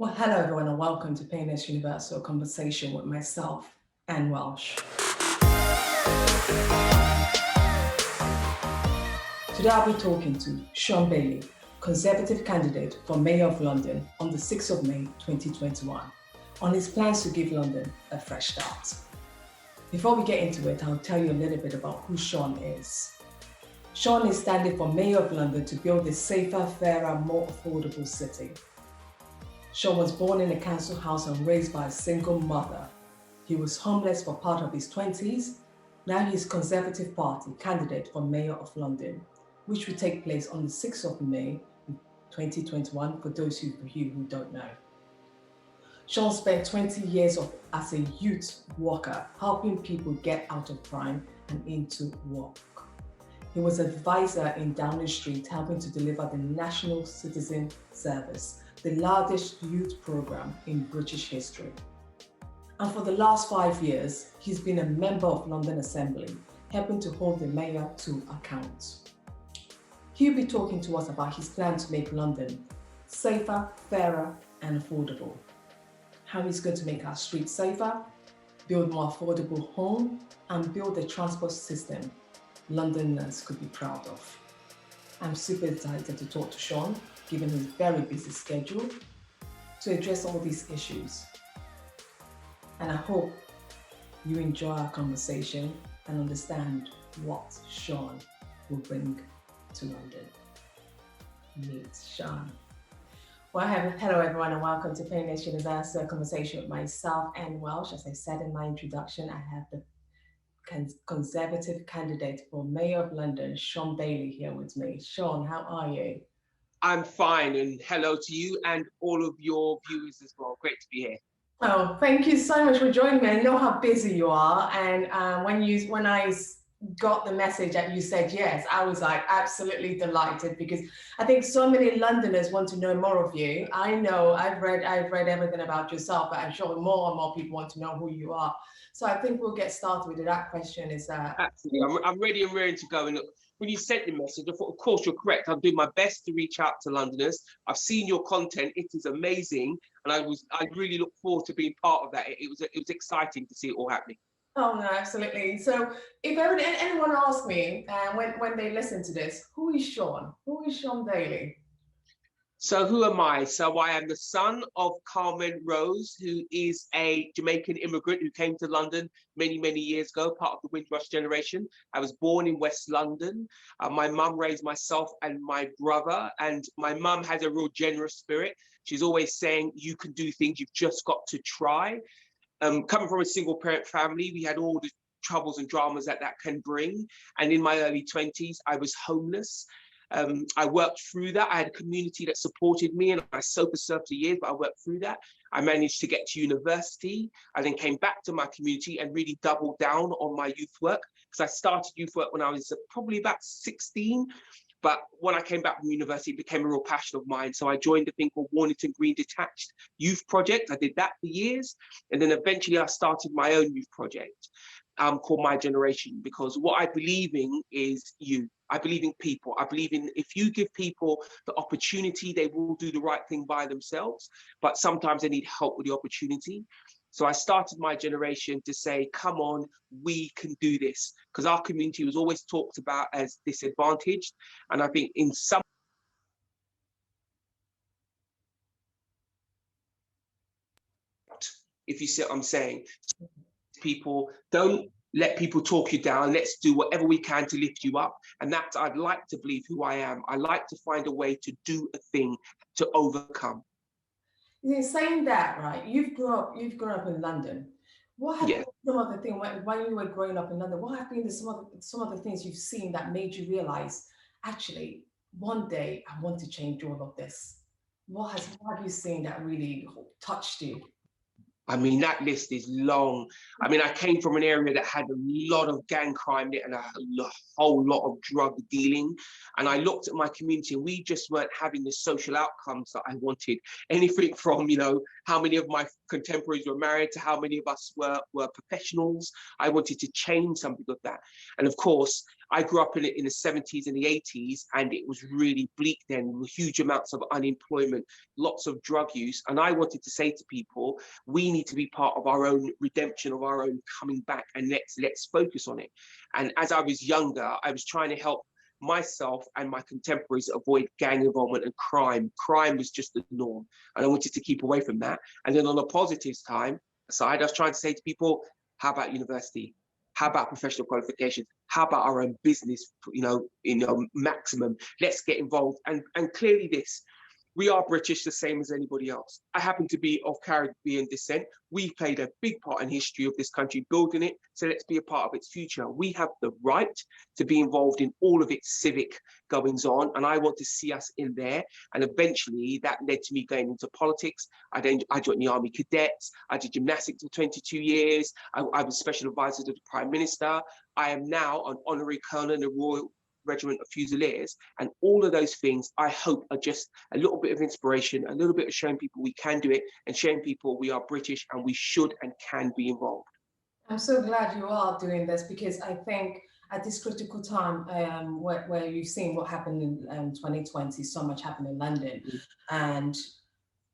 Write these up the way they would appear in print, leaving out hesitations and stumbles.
Well, hello everyone and welcome to Painless Universal Conversation with myself and Welsh. Today I'll be talking to Shaun Daly, Conservative candidate for Mayor of London on the 6th of May 2021, on his plans to give London a fresh start. Before we get into it, I'll tell you a little bit about who Shaun is. Shaun is standing for Mayor of London to build a safer, fairer, more affordable city. Shaun was born in a council house and raised by a single mother. He was homeless for part of his 20s. Now he is Conservative Party candidate for Mayor of London, which will take place on the 6th of May 2021 for those of you who don't know. Shaun spent 20 years as a youth worker, helping people get out of crime and into work. He was an advisor in Downing Street, helping to deliver the National Citizen Service, the largest youth program in British history. And for the last 5 years, he's been a member of London Assembly, helping to hold the mayor to account. He'll be talking to us about his plan to make London safer, fairer, and affordable. How he's going to make our streets safer, build more affordable homes, and build a transport system Londoners could be proud of. I'm super excited to talk to Shaun, given his very busy schedule, to address all these issues. And I hope you enjoy our conversation and understand what Shaun will bring to London. Meet Shaun. Well, hello everyone and welcome to Painless Universal Conversation with myself and Welsh. As I said in my introduction, I have the Conservative candidate for Mayor of London, Shaun Daly, here with me. Shaun, how are you? I'm fine, and hello to you and all of your viewers as well. Great to be here. Oh, thank you so much for joining me. I know how busy you are, and when I got the message that you said yes, I was like absolutely delighted, because I think so many Londoners want to know more of you. I know I've read everything about yourself, but I'm sure more and more people want to know who you are. So I think we'll get started with it. That question is absolutely. I'm ready and raring to go. And look, when you sent the message, I thought, of course, you're correct. I'll do my best to reach out to Londoners. I've seen your content; it is amazing, and I really look forward to being part of that. It was exciting to see it all happening. Oh no, absolutely. So if anyone asks me when they listen to this, who is Shaun? Who is Shaun Daly? So who am I? So I am the son of Carmen Rose, who is a Jamaican immigrant who came to London many, many years ago, part of the Windrush generation. I was born in West London. My mum raised myself and my brother, and my mum has a real generous spirit. She's always saying, you can do things, you've just got to try. Coming from a single parent family, we had all the troubles and dramas that can bring. And in my early 20s, I was homeless. I worked through that. I had a community that supported me, and I sober served for years, but I worked through that. I managed to get to university. I then came back to my community and really doubled down on my youth work, because I started youth work when I was probably about 16. But when I came back from university, it became a real passion of mine. So I joined a thing called Warnington Green Detached Youth Project. I did that for years. And then eventually I started my own youth project called My Generation, because what I believe in is you. I believe in people. I believe in, if you give people the opportunity, they will do the right thing by themselves. But sometimes they need help with the opportunity. So I started My Generation to say, come on, we can do this. Because our community was always talked about as disadvantaged. And I think in some if you see what I'm saying, people don't let people talk you down. Let's do whatever we can to lift you up. And that's, I'd like to believe who I am. I like to find a way to do a thing to overcome. You're saying that, right? You've grown up in London. What have been some of the things when you were growing up in London? What have been some of the things you've seen that made you realize, actually, one day I want to change all of this? What have you seen that really touched you? I mean, that list is long. I mean, I came from an area that had a lot of gang crime in it and a whole lot of drug dealing. And I looked at my community and we just weren't having the social outcomes that I wanted. Anything from, how many of my contemporaries were married to how many of us were professionals. I wanted to change something of that. And of course, I grew up in it in the 70s and the 80s, and it was really bleak then, huge amounts of unemployment, lots of drug use. And I wanted to say to people, we need to be part of our own redemption, of our own coming back, and let's focus on it. And as I was younger, I was trying to help myself and my contemporaries avoid gang involvement and crime. Crime was just the norm, and I wanted to keep away from that. And then on the positives side, I was trying to say to people, how about university? How about professional qualifications? How about our own business, maximum? Let's get involved. And clearly this, we are British the same as anybody else. I happen to be of Caribbean descent. We've played a big part in history of this country, building it. So let's be a part of its future. We have the right to be involved in all of its civic goings on. And I want to see us in there. And eventually that led to me going into politics. I joined the Army Cadets. I did gymnastics for 22 years. I was special advisor to the Prime Minister. I am now an honorary colonel in the Royal Regiment of Fusiliers, and all of those things I hope are just a little bit of inspiration, a little bit of showing people we can do it, and showing people we are British and we should and can be involved. I'm so glad you are doing this, because I think at this critical time where you've seen what happened in 2020, so much happened in London, and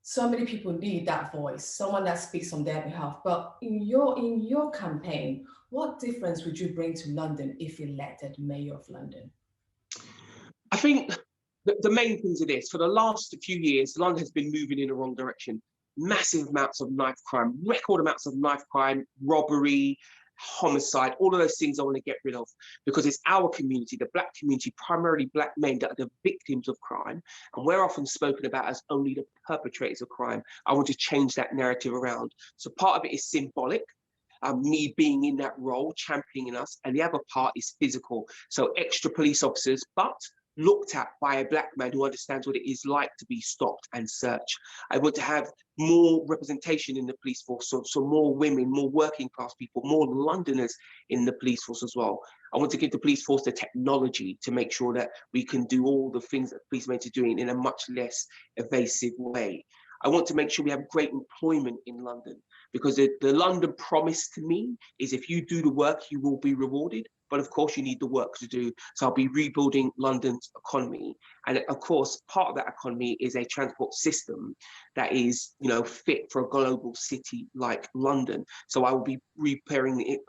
so many people need that voice, someone that speaks on their behalf. But in your campaign, what difference would you bring to London if elected Mayor of London? I think the main things are this. For the last few years, London has been moving in the wrong direction. Massive amounts of knife crime, record amounts of knife crime, robbery, homicide, all of those things I want to get rid of, because it's our community, the Black community, primarily Black men, that are the victims of crime. And we're often spoken about as only the perpetrators of crime. I want to change that narrative around. So part of it is symbolic, me being in that role, championing us, and the other part is physical. So extra police officers, but looked at by a Black man who understands what it is like to be stopped and searched. I want to have more representation in the police force, so more women, more working class people, more Londoners in the police force as well. I want to give the police force the technology to make sure that we can do all the things that policemen are doing in a much less evasive way. I want to make sure we have great employment in London, because the London promise to me is if you do the work, you will be rewarded. But of course, you need the work to do. So I'll be rebuilding London's economy. And of course, part of that economy is a transport system that is, fit for a global city like London. So I will be repairing the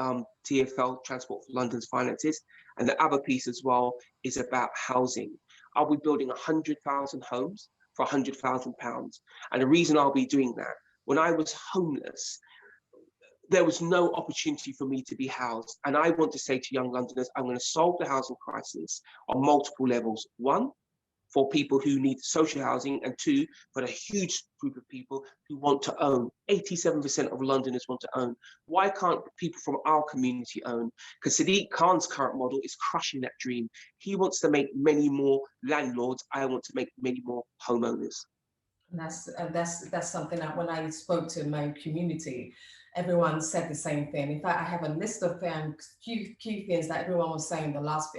TfL, Transport for London's finances. And the other piece as well is about housing. I'll be building 100,000 homes for £100,000. And the reason I'll be doing that, when I was homeless, there was no opportunity for me to be housed. And I want to say to young Londoners, I'm going to solve the housing crisis on multiple levels. One, for people who need social housing, and two, for the huge group of people who want to own. 87% of Londoners want to own. Why can't people from our community own? Because Sadiq Khan's current model is crushing that dream. He wants to make many more landlords. I want to make many more homeowners. And that's something that when I spoke to my community, everyone said the same thing. In fact, I have a list of few things that everyone was saying the last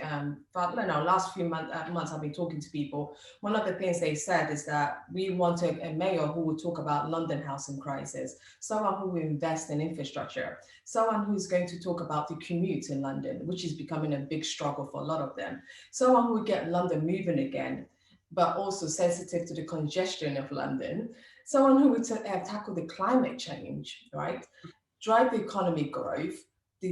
few months I've been talking to people. One of the things they said is that we want a mayor who will talk about London housing crisis, someone who will invest in infrastructure, someone who's going to talk about the commute in London, which is becoming a big struggle for a lot of them, someone who will get London moving again, but also sensitive to the congestion of London, someone who would tackle the climate change, right? Drive the economy growth, the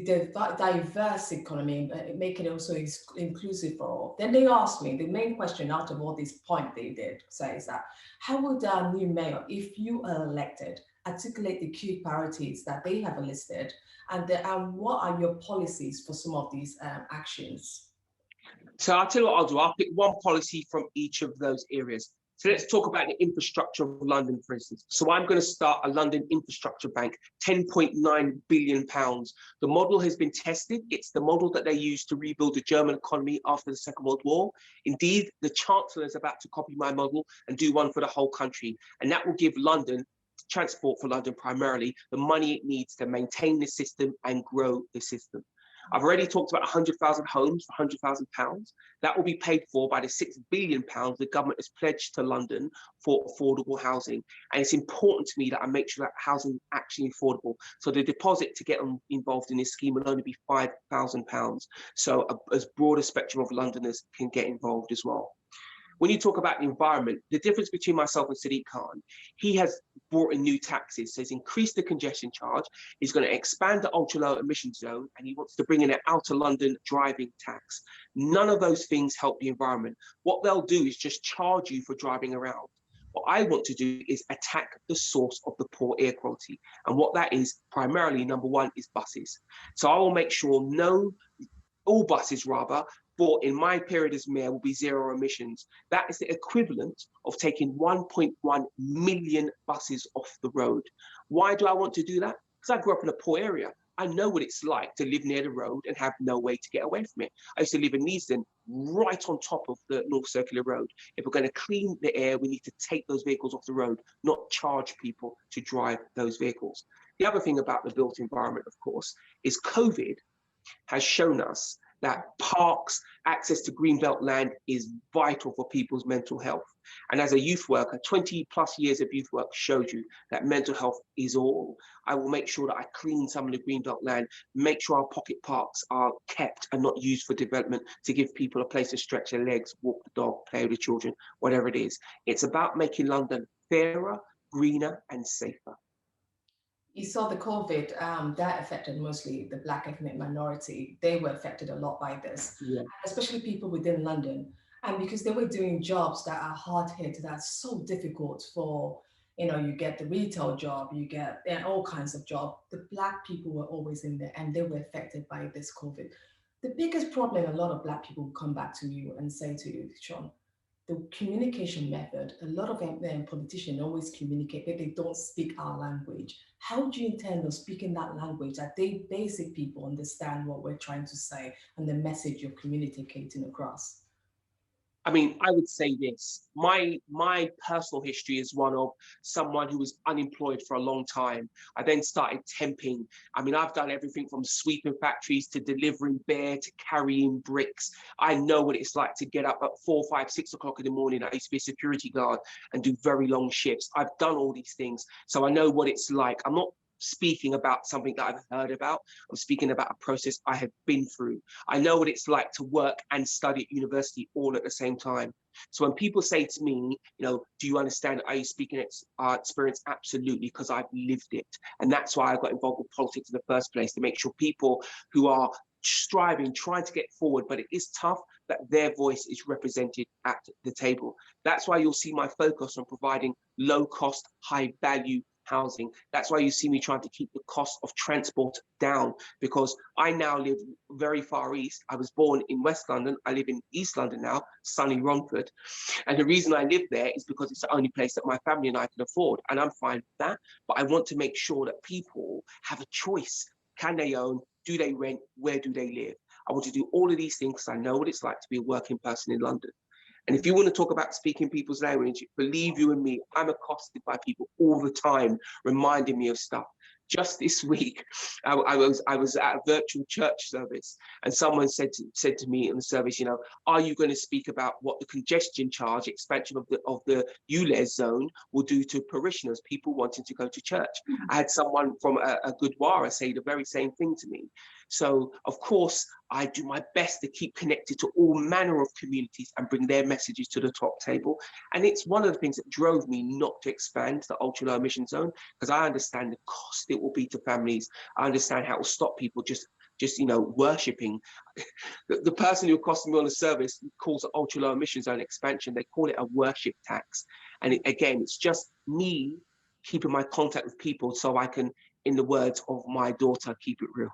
diverse economy, make it also inclusive for all. Then they asked me, the main question out of all these points they did say is that, how would our new mayor, if you are elected, articulate the key priorities that they have listed, and what are your policies for some of these actions? So I'll tell you what I'll do. I'll pick one policy from each of those areas. So let's talk about the infrastructure of London, for instance. So I'm going to start a London infrastructure bank, £10.9 billion. The model has been tested. It's the model that they used to rebuild the German economy after the Second World War. Indeed, the Chancellor is about to copy my model and do one for the whole country. And that will give London, Transport for London primarily, the money it needs to maintain the system and grow the system. I've already talked about 100,000 homes for £100,000. That will be paid for by the £6 billion the government has pledged to London for affordable housing. And it's important to me that I make sure that housing is actually affordable. So the deposit to get involved in this scheme will only be £5,000. So as broad a spectrum of Londoners can get involved as well. When you talk about the environment, the difference between myself and Sadiq Khan, he has brought in new taxes. So he's increased the congestion charge. He's going to expand the ultra low emission zone, and he wants to bring in an outer London driving tax. None of those things help the environment. What they'll do is just charge you for driving around. What I want to do is attack the source of the poor air quality. And what that is primarily, number one, is buses. So I will make sure all buses rather, bought in my period as mayor will be zero emissions. That is the equivalent of taking 1.1 million buses off the road. Why do I want to do that? Because I grew up in a poor area. I know what it's like to live near the road and have no way to get away from it. I used to live in Neasden, right on top of the North Circular Road. If we're going to clean the air, we need to take those vehicles off the road, not charge people to drive those vehicles. The other thing about the built environment, of course, is COVID has shown us that parks, access to greenbelt land is vital for people's mental health. And as a youth worker, 20 plus years of youth work showed you that mental health is all. I will make sure that I clean some of the greenbelt land, make sure our pocket parks are kept and not used for development to give people a place to stretch their legs, walk the dog, play with the children, whatever it is. It's about making London fairer, greener and safer. You saw the COVID, that affected mostly the Black ethnic minority. They were affected a lot by this, especially people within London. And because they were doing jobs that are hard hit, that's so difficult for, you get the retail job, you get all kinds of jobs. The Black people were always in there and they were affected by this COVID. The biggest problem, a lot of Black people will come back to you and say to you, Sean, the communication method, a lot of politicians always communicate, but they don't speak our language. How do you intend on speaking that language that they basic people understand what we're trying to say and the message you're communicating across? I mean, I would say this. My personal history is one of someone who was unemployed for a long time. I then started temping. I mean, I've done everything from sweeping factories to delivering beer to carrying bricks. I know what it's like to get up at 4, 5, 6 o'clock in the morning. I used to be a security guard and do very long shifts. I've done all these things, so I know what it's like. I'm not speaking about something that I've heard about. I'm speaking about a process I have been through. I know what it's like to work and study at university all at the same time. So when people say to me, do you understand? Are you speaking experience? Absolutely, because I've lived it. And that's why I got involved with politics in the first place, to make sure people who are striving, trying to get forward, but it is tough, that their voice is represented at the table. That's why you'll see my focus on providing low cost, high value housing. That's why you see me trying to keep the cost of transport down, because I now live very far east. I was born in West London. I live in East London now, sunny Romford. And the reason I live there is because it's the only place that my family and I can afford. And I'm fine with that. But I want to make sure that people have a choice. Can they own? Do they rent? Where do they live? I want to do all of these things because I know what it's like to be a working person in London. And if you want to talk about speaking people's language, believe you and me, I'm accosted by people all the time, reminding me of stuff. Just this week, I was at a virtual church service, and someone said to me in the service, are you going to speak about what the congestion charge expansion of the ULEZ zone will do to parishioners, people wanting to go to church? I had someone from a Gurdwara say the very same thing to me. So, of course, I do my best to keep connected to all manner of communities and bring their messages to the top table. And it's one of the things that drove me not to expand the ultra low emission zone, because I understand the cost it will be to families. I understand how it will stop people just worshipping. The person who accosted me on the service calls it ultra low emission zone expansion. They call it a worship tax. And again, it's just me keeping my contact with people so I can, in the words of my daughter, keep it real.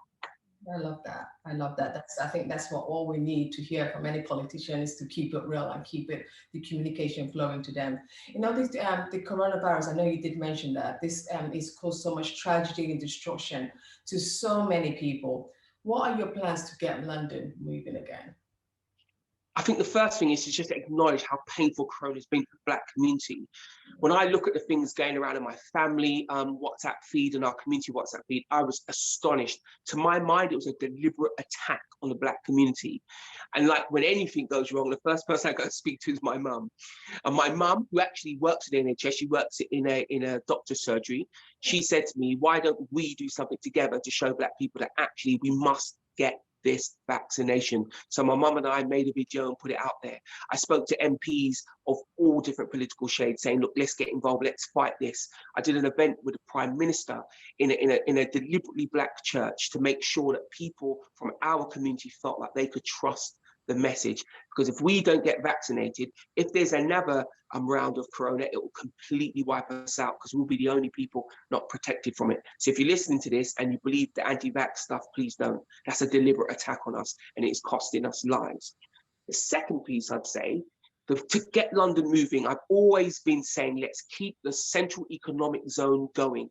I love that. I love that. I think that's what all we need to hear from any politician is to keep it real and keep the communication flowing to them. This the coronavirus, I know you did mention that this is caused so much tragedy and destruction to so many people. What are your plans to get London moving again? I think the first thing is to just acknowledge how painful Corona has been for the Black community. When I look at the things going around in my family WhatsApp feed and our community WhatsApp feed, I was astonished. To my mind, it was a deliberate attack on the Black community. And like when anything goes wrong, the first person I go to speak to is my mum. And my mum, who actually works at the NHS, she works in a doctor's surgery. She said to me, why don't we do something together to show Black people that actually we must get this vaccination? So my mum and I made a video and put it out there. I spoke to MPs of all different political shades saying, look, let's get involved, let's fight this. I did an event with the Prime Minister in a deliberately Black church to make sure that people from our community felt like they could trust the message. Because if we don't get vaccinated, if there's another round of Corona, it will completely wipe us out, because we'll be the only people not protected from it. So if you're listening to this and you believe the anti-vax stuff, please don't. That's a deliberate attack on us, and it's costing us lives. The second piece I'd say, to get London moving, I've always been saying, let's keep the central economic zone going.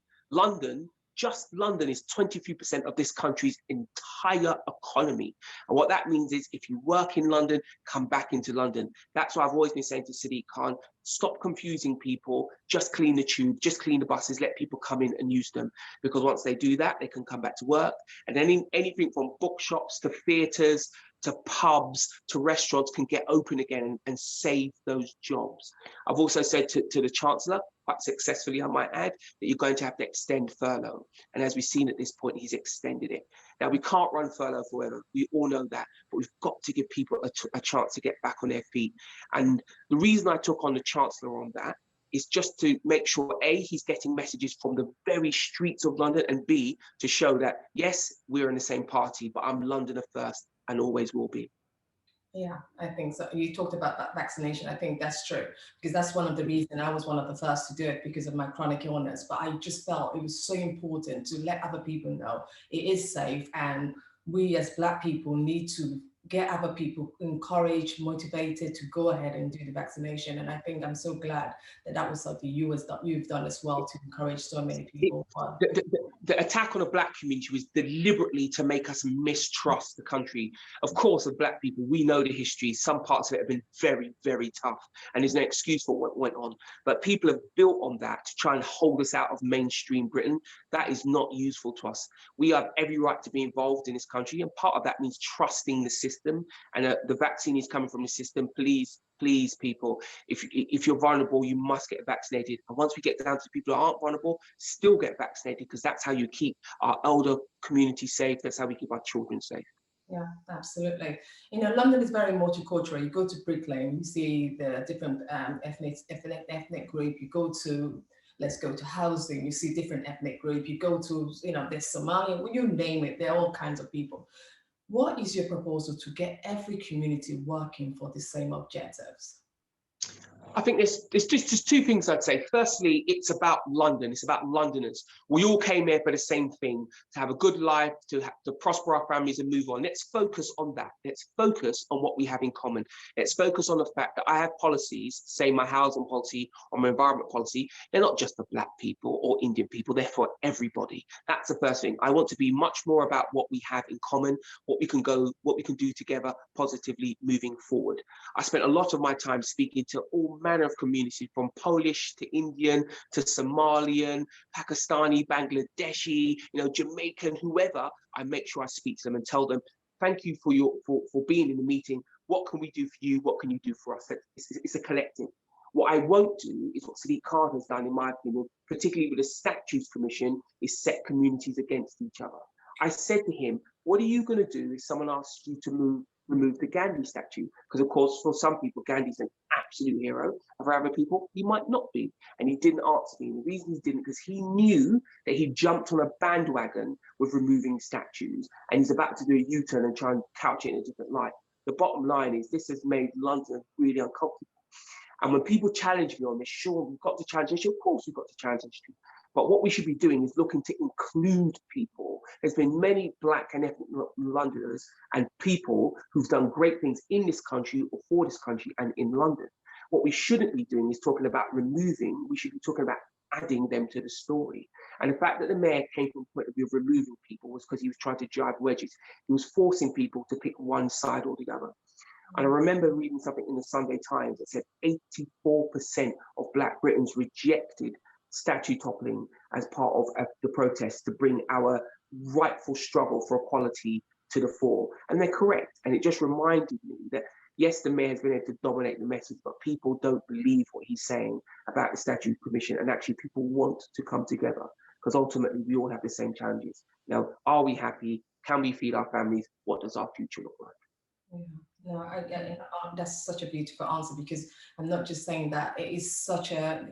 Just London is 23% of this country's entire economy. And what that means is if you work in London, come back into London. That's why I've always been saying to Sadiq Khan, stop confusing people, just clean the tube, just clean the buses, let people come in and use them. Because once they do that, they can come back to work. And then anything from bookshops to theatres, to pubs, to restaurants can get open again and save those jobs. I've also said to the Chancellor, quite successfully I might add, that you're going to have to extend furlough. And as we've seen at this point, he's extended it. Now, we can't run furlough forever. We all know that, but we've got to give people a chance to get back on their feet. And the reason I took on the Chancellor on that is just to make sure, A, he's getting messages from the very streets of London, and B, to show that, yes, we're in the same party, but I'm Londoner first and always will be. Yeah, I think so. You talked about that vaccination. I think that's true, because that's one of the reasons I was one of the first to do it, because of my chronic illness. But I just felt it was so important to let other people know it is safe, and we as Black people need to get other people encouraged, motivated to go ahead and do the vaccination. And I think I'm so glad that that was something you've done as well, to encourage so many people. The attack on the Black community was deliberately to make us mistrust the country. Of course, of Black people, we know the history. Some parts of it have been very, very tough, and there's no excuse for what went on. But people have built on that to try and hold us out of mainstream Britain. That is not useful to us. We have every right to be involved in this country, and part of that means trusting the system. And the vaccine is coming from the system. Please, people, if you're vulnerable, you must get vaccinated. And once we get down to people who aren't vulnerable, still get vaccinated, because that's how you keep our elder community safe. That's how we keep our children safe. Yeah, absolutely. You know, London is very multicultural. You go to Brick Lane, you see the different ethnic group. You go to, let's go to housing, you see different ethnic group. You go to, you know, there's Somalian, you name it, there are all kinds of people. What is your proposal to get every community working for the same objectives? I think there's just two things I'd say. Firstly, it's about London. It's about Londoners. We all came here for the same thing, to have a good life, to prosper our families and move on. Let's focus on that. Let's focus on what we have in common. Let's focus on the fact that I have policies, say my housing policy or my environment policy. They're not just for Black people or Indian people. They're for everybody. That's the first thing. I want to be much more about what we have in common, what we can do together positively moving forward. I spent a lot of my time speaking to all manner of communities, from Polish to Indian to Somalian, Pakistani, Bangladeshi, Jamaican, whoever. I make sure I speak to them and tell them, thank you for being in the meeting. What can we do for you? What can you do for us? It's a collective. What I won't do is what Sadiq Khan has done, in my opinion, particularly with the Statutes Commission, is set communities against each other. I said to him, what are you going to do if someone asks you to remove the Gandhi statue? Because, of course, for some people, Gandhi's an absolute hero. For other people, he might not be. And he didn't answer me. And the reason he didn't, because he knew that he jumped on a bandwagon with removing statues, and he's about to do a U-turn and try and couch it in a different light. The bottom line is, this has made London really uncomfortable. And when people challenge me on this, sure, we've got to challenge history. Of course, we've got to challenge history. But what we should be doing is looking to include people. There's been many Black and ethnic Londoners and people who've done great things in this country or for this country and in London. What we shouldn't be doing is talking about removing. We should be talking about adding them to the story. And the fact that the mayor came from the point of view of removing people was because he was trying to drive wedges. He was forcing people to pick one side or the other. And I remember reading something in the Sunday Times that said 84% of Black Britons rejected statue toppling as part of the protest to bring our rightful struggle for equality to the fore. And they're correct. And it just reminded me that, yes, the mayor has been able to dominate the message, but people don't believe what he's saying about the Statue Commission. And actually, people want to come together because ultimately we all have the same challenges. Now, are we happy? Can we feed our families? What does our future look like? Yeah. No, that's such a beautiful answer, because I'm not just saying that. It is such a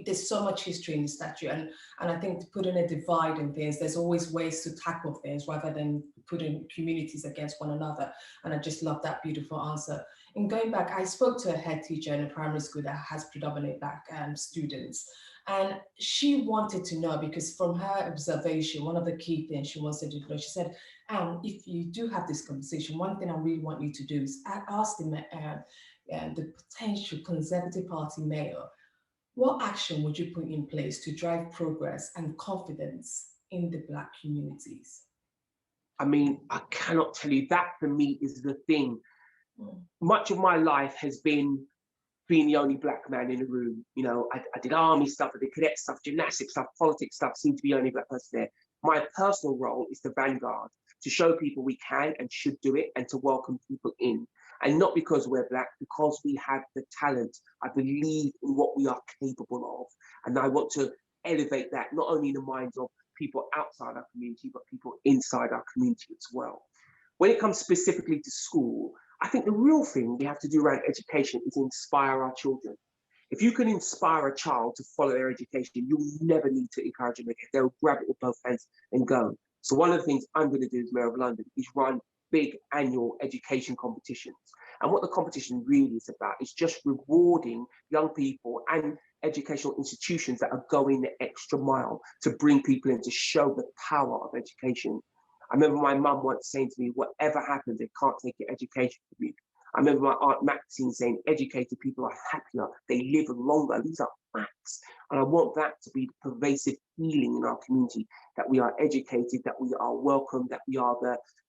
there's so much history in the statue, and I think putting a divide in things, there's always ways to tackle things rather than putting communities against one another. And I just love that beautiful answer. And going back, I spoke to a head teacher in a primary school that has predominantly Black students, and she wanted to know, because from her observation, one of the key things she wanted to know, she said, if you do have this conversation, one thing I really want you to do is ask the potential Conservative Party mayor, what action would you put in place to drive progress and confidence in the Black communities? I mean, I cannot tell you, that for me is the thing. Much of my life has been being the only Black man in the room. You know, I did army stuff, I did cadet stuff, gymnastics stuff, politics stuff, seemed to be the only Black person there. My personal role is the vanguard, to show people we can and should do it, and to welcome people in. And not because we're Black, because we have the talent. I believe in what we are capable of. And I want to elevate that, not only in the minds of people outside our community, but people inside our community as well. When it comes specifically to school, I think the real thing we have to do around education is inspire our children. If you can inspire a child to follow their education, you'll never need to encourage them again. They'll grab it with both hands and go. So one of the things I'm going to do as Mayor of London is run big annual education competitions. And what the competition really is about is just rewarding young people and educational institutions that are going the extra mile to bring people in, to show the power of education. I remember my mum once saying to me, whatever happens, they can't take your education from you. I remember my Aunt Maxine saying, educated people are happier, they live longer. These are facts. And I want that to be the pervasive healing in our community, that we are educated, that we are welcome, that we are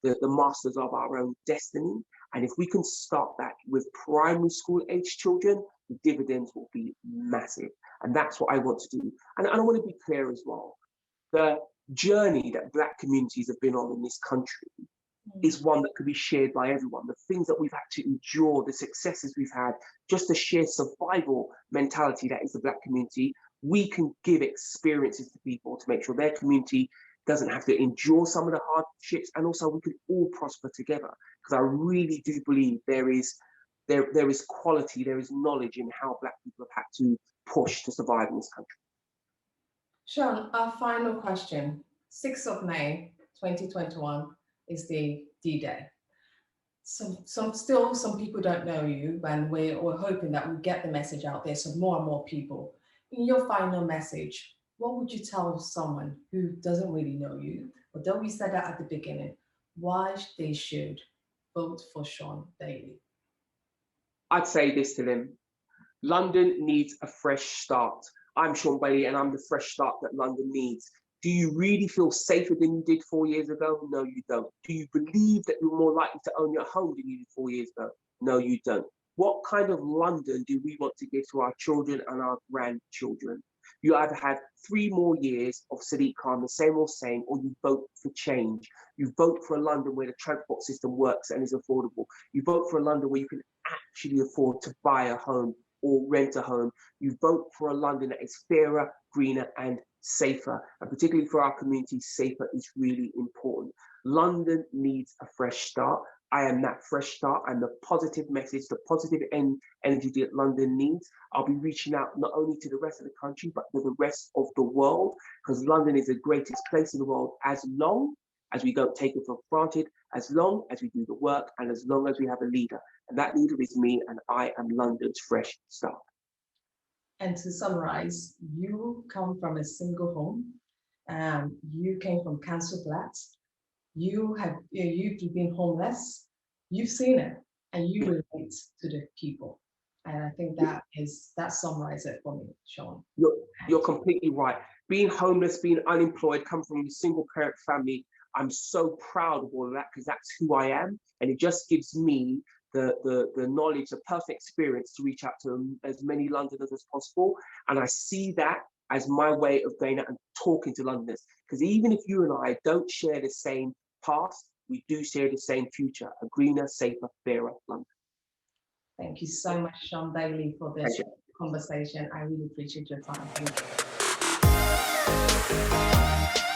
the masters of our own destiny. And if we can start that with primary school age children, the dividends will be massive. And that's what I want to do. And I want to be clear as well. The journey that Black communities have been on in this country is one that could be shared by everyone. The things that we've had to endure, the successes we've had, just the sheer survival mentality that is the Black community, we can give experiences to people to make sure their community doesn't have to endure some of the hardships, and also we can all prosper together. Because I really do believe there is quality, there is knowledge in how Black people have had to push to survive in this country. Shaun, our final question. 6th of May, 2021 is the D-Day. Some people don't know you, and we're hoping that we get the message out there so more and more people. In your final message, what would you tell someone who doesn't really know you, although we said that at the beginning, why they should vote for Shaun Daly? I'd say this to them: London needs a fresh start. I'm Shaun Daly, and I'm the fresh start that London needs. Do you really feel safer than you did 4 years ago? No, you don't. Do you believe that you're more likely to own your home than you did 4 years ago? No, you don't. What kind of London do we want to give to our children and our grandchildren? You either have 3 more years of Sadiq Khan, the same old same, or you vote for change. You vote for a London where the transport system works and is affordable. You vote for a London where you can actually afford to buy a home or rent a home. You vote for a London that is fairer, greener, and safer. And particularly for our community, safer is really important. London needs a fresh start. I am that fresh start. I'm the positive message, the positive energy that London needs. I'll be reaching out not only to the rest of the country, but to the rest of the world, because London is the greatest place in the world, as long as we don't take it for granted, as long as we do the work, and as long as we have a leader. And that leader is me, and I am London's fresh start. And to summarize, you come from a single home. You came from council flats. You've been homeless. You've seen it, and you relate to the people. And I think that summarizes it for me, Shaun. You're completely right. Being homeless, being unemployed, come from a single parent family, I'm so proud of all of that, because that's who I am. And it just gives me the knowledge, the personal experience to reach out to as many Londoners as possible. And I see that as my way of going out and talking to Londoners. Because even if you and I don't share the same past, we do share the same future, a greener, safer, fairer London. Thank you so much, Sean Daly, for this conversation. I really appreciate your time. Thank you.